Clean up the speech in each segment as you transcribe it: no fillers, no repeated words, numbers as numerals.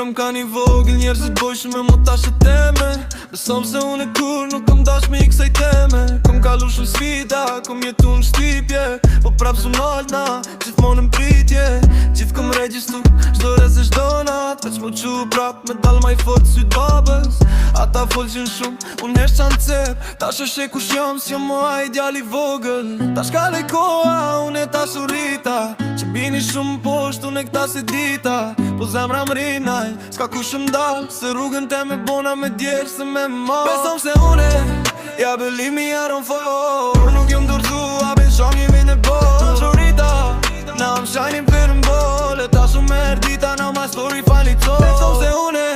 Jam ka një vogël, njerëzit bojshë me mu tash e teme. Besom se unë e kur nuk kom dash me i kësaj teme. Kom kalu shumë sfida, kom jetu në shtypje, po prap su nalna, gjithmonë në pritje. Gjithë kom regjistu, shdo rez e shdo nat, veç mu qu prap me dal ma i fort syt babës. Ata folqin shumë, unë hesh qanë cep, tash është e kush jam, si jam mua ideali vogël. Tash ka lej koha, unë e tash u rrita, që bini shumë posht, unë e këta se dita. Po zemra mrinaj, s'ka kush m'dal, se rrugën te me bona me djerë se me mal. Besom se une, ja believe me I don't fall. Por nuk jom dorzu, a ben shongi me në bol. Qorita, na I'm shining për m'bol. E ta shumë erdita, na my story finally told. Besom se une,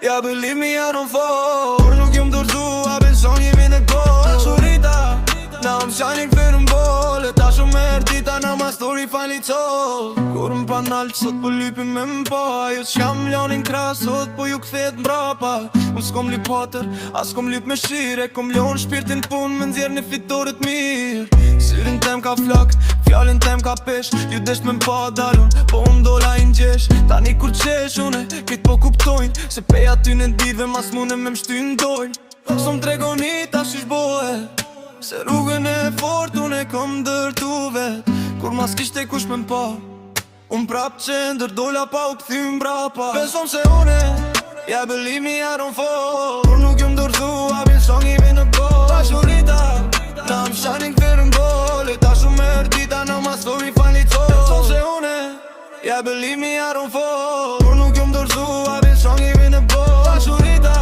ja believe me I don't fall. Por nuk jom dorzu, a ben shongi me në bol. Qorita, na I'm shining për m'bol. E ta shumë erdita, na my story finally told. Kur m'pa nalë sot po lypi me m'pa. Ajo s'jam ljonin kras sot po ju këthet m'brapa. Unë s'kom lyp patër, as kom lyp me shire. Kom ljon shpirtin pun me nxjerr një fitorit mirë. Syrin tem ka flak, fjallin tem ka pesh. Ju desht me m'pa dalun, po unë dola i n'gjesh. Tani kur qesh une, kejt po kuptojnë se peja ty në dirve mas mune me m'shty n'dojnë. So m'tregoni ta shish bohe, se rrugën e fort unë e kom dërtu vet. Kur mas kishte kush me m'pa, unë prap qender dola pa u këthim brapa. Besom se une, ja believe me I don't fall. Por nuk jom dorzu, a bin shongi me në gol. Ta shurita, na I'm shining për m'bol. E ta shumë erdita, na my story finally told. Besom se une, ja believe me I don't fall. Por nuk jom dorzu, a bin shongi me në gol. Ta shurita,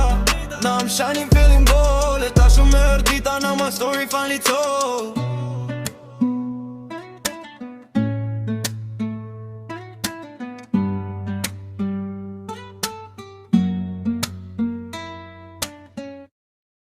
na I'm shining për m'bol. E ta shumë erdita, na my story finally told.